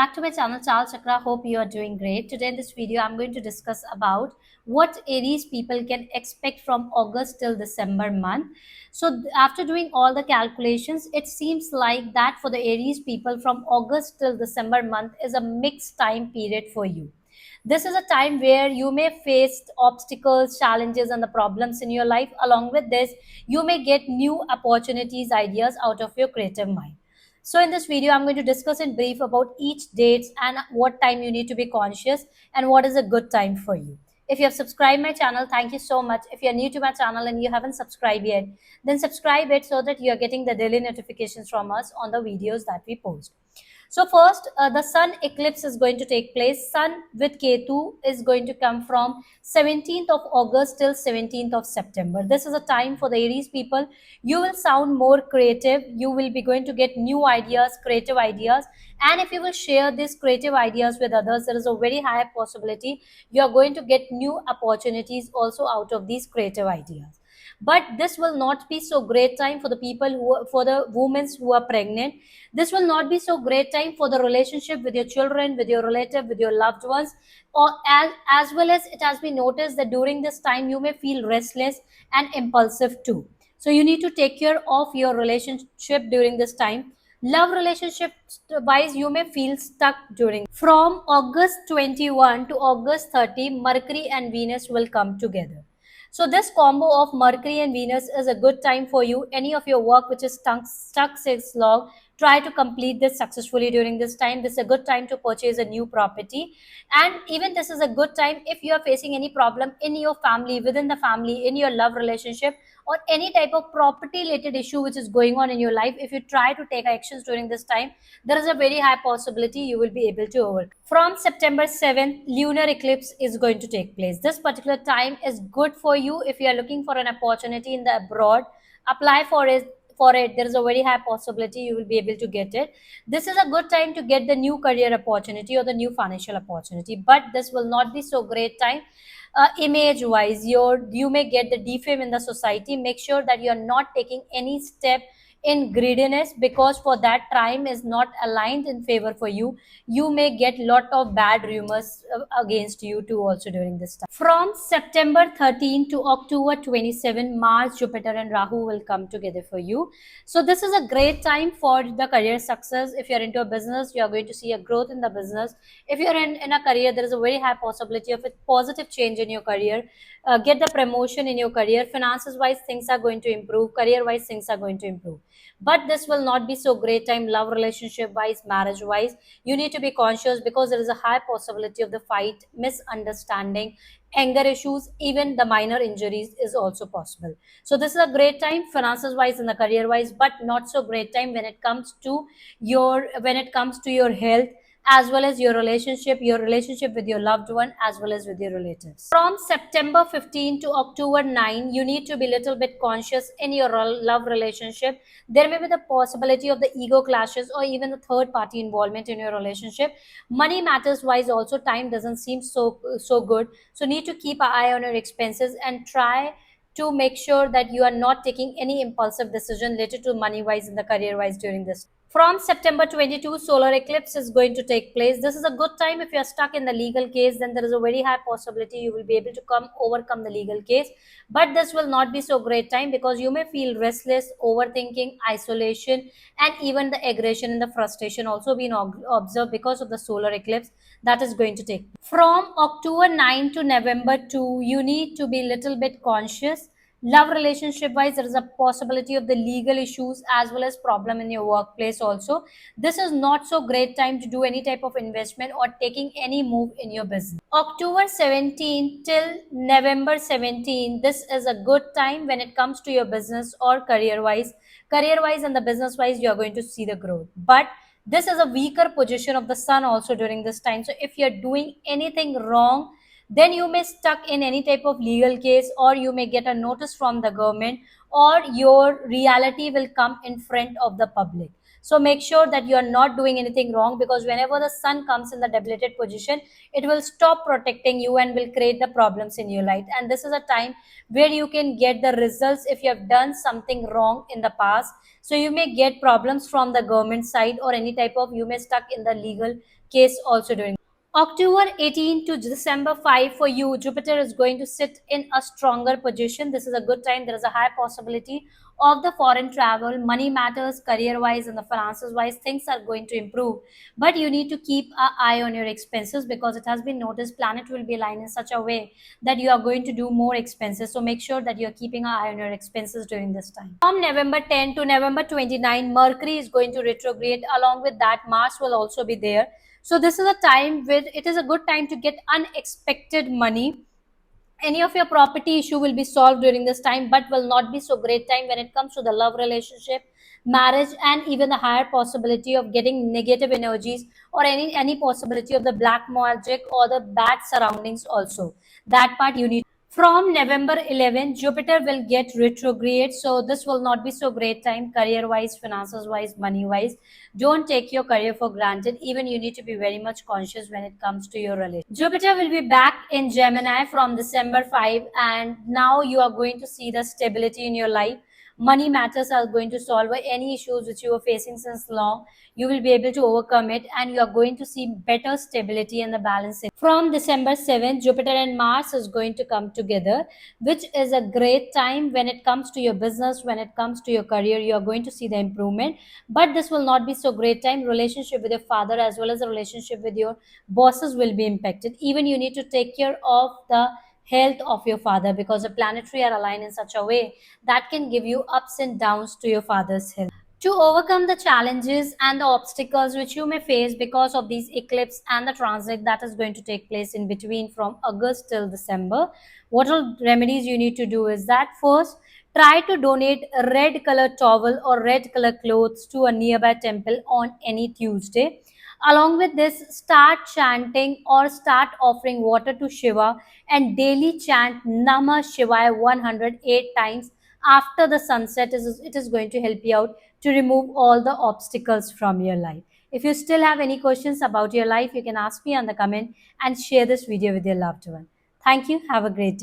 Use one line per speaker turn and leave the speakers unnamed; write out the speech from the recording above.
Back to my channel Charles Chakra. Hope you are doing great. Today in this video I'm going to discuss about what Aries people can expect from August till December month. After doing all the calculations, it seems like that for the Aries people from August till December month is a mixed time period for you. This is a time where you may face obstacles, challenges, and the problems in your life. Along with this, you may get new opportunities, ideas out of your creative mind. So in this video, I'm going to discuss in brief about each dates and what time you need to be conscious and what is a good time for you. If you have subscribed my channel, thank you so much. If you're new to my channel and you haven't subscribed yet, then subscribe it so that you're getting the daily notifications from us on the videos that we post. So first, the sun eclipse is going to take place. Sun with Ketu is going to come from 17th of August till 17th of September. This is a time for the Aries people. You will sound more creative. You will be going to get new ideas, creative ideas. And if you will share these creative ideas with others, there is a very high possibility you are going to get new opportunities also out of these creative ideas. But this will not be so great time for the people for the women who are pregnant. This will not be so great time for the relationship with your children, with your relative, with your loved ones, or as well as it has been noticed that during this time you may feel restless and impulsive too. So you need to take care of your relationship during this time. Love relationship wise, you may feel stuck during. From August 21 to August 30, Mercury and Venus will come together. So this combo of Mercury and Venus is a good time for you. Any of your work which is stuck since long, try to complete this successfully during this time. This is a good time to purchase a new property. And even this is a good time if you are facing any problem in your family, within the family, in your love relationship, or any type of property related issue which is going on in your life. If you try to take actions during this time, there is a very high possibility you will be able to overcome. From September 7th, lunar eclipse is going to take place. This particular time is good for you if you are looking for an opportunity in the abroad. Apply for it. There is a very high possibility you will be able to get it. This is a good time to get the new career opportunity or the new financial opportunity, but this will not be so great time image wise. You may get the defame in the society. Make sure that you are not taking any step in greediness, because for that time is not aligned in favor for you. You may get lot of bad rumors against you too also during this time. From September 13 to October 27, Mars, Jupiter and Rahu will come together for you. So this is a great time for the career success. If you're into a business, you are going to see a growth in the business. If you're in a career, there is a very high possibility of a positive change in your career. Get the promotion in your career. Finances wise, things are going to improve. Career wise, things are going to improve. But this will not be so great time love relationship wise, marriage wise. You need to be conscious because there is a high possibility of the fight, misunderstanding, anger issues, even the minor injuries is also possible. So this is a great time finances wise and the career wise, but not so great time when it comes to your health, as well as your relationship with your loved one, as well as with your relatives. From September 15 to October 9, you need to be a little bit conscious in your love relationship. There may be the possibility of the ego clashes or even the third party involvement in your relationship. Money matters wise also, time doesn't seem so good. So need to keep an eye on your expenses and try to make sure that you are not taking any impulsive decision related to money wise and the career wise during this. From September 22, solar eclipse is going to take place. This is a good time if you are stuck in the legal case. Then there is a very high possibility you will be able to overcome the legal case. But this will not be so great time because you may feel restless, overthinking, isolation, and even the aggression and the frustration also being observed because of the solar eclipse that is going to take. From October 9 to November 2, you need to be a little bit conscious. Love relationship wise, there is a possibility of the legal issues as well as problem in your workplace also. This is not so great time to do any type of investment or taking any move in your business. October 17 till November 17, this is a good time when it comes to your business or career wise and the business wise, you are going to see the growth. But this is a weaker position of the sun also during this time. So if you're doing anything wrong, then you may stuck in any type of legal case, or you may get a notice from the government, or your reality will come in front of the public. So make sure that you are not doing anything wrong, because whenever the sun comes in the debilitated position, it will stop protecting you and will create the problems in your life. And this is a time where you can get the results if you have done something wrong in the past. So you may get problems from the government side, or any type of, you may stuck in the legal case also during October 18 to December 5 for you, Jupiter is going to sit in a stronger position. This is a good time. There is a high possibility of the foreign travel, money matters, career wise, and the finances wise. Things are going to improve. But you need to keep an eye on your expenses because it has been noticed planet will be aligned in such a way that you are going to do more expenses. So make sure that you are keeping an eye on your expenses during this time. From November 10 to November 29, Mercury is going to retrograde. Along with that, Mars will also be there. So this is a time where it is a good time to get unexpected money. Any of your property issue will be solved during this time, but will not be so great time when it comes to the love relationship, marriage, and even the higher possibility of getting negative energies or any possibility of the black magic or the bad surroundings also. That part you need. From November 11, Jupiter will get retrograde, so this will not be so great time career wise, finances wise, money wise. Don't take your career for granted. Even you need to be very much conscious when it comes to your relationship. Jupiter will be back in Gemini from December 5, and now you are going to see the stability in your life. Money matters are going to solve any issues which you were facing since long. You will be able to overcome it, and you are going to see better stability and the balance. From December 7th, Jupiter and Mars is going to come together, which is a great time when it comes to your business, when it comes to your career. You are going to see the improvement, but this will not be so great time. Relationship with your father as well as the relationship with your bosses will be impacted. Even you need to take care of the health of your father because the planetary are aligned in such a way that can give you ups and downs to your father's health. To overcome the challenges and the obstacles which you may face because of these eclipse and the transit that is going to take place in between from August till December, what all remedies you need to do is that first, try to donate a red color towel or red color clothes to a nearby temple on any Tuesday. Along with this, start chanting or start offering water to Shiva and daily chant Namah Shivaya 108 times after the sunset. It is going to help you out to remove all the obstacles from your life. If you still have any questions about your life, you can ask me on the comment and share this video with your loved one. Thank you. Have a great day.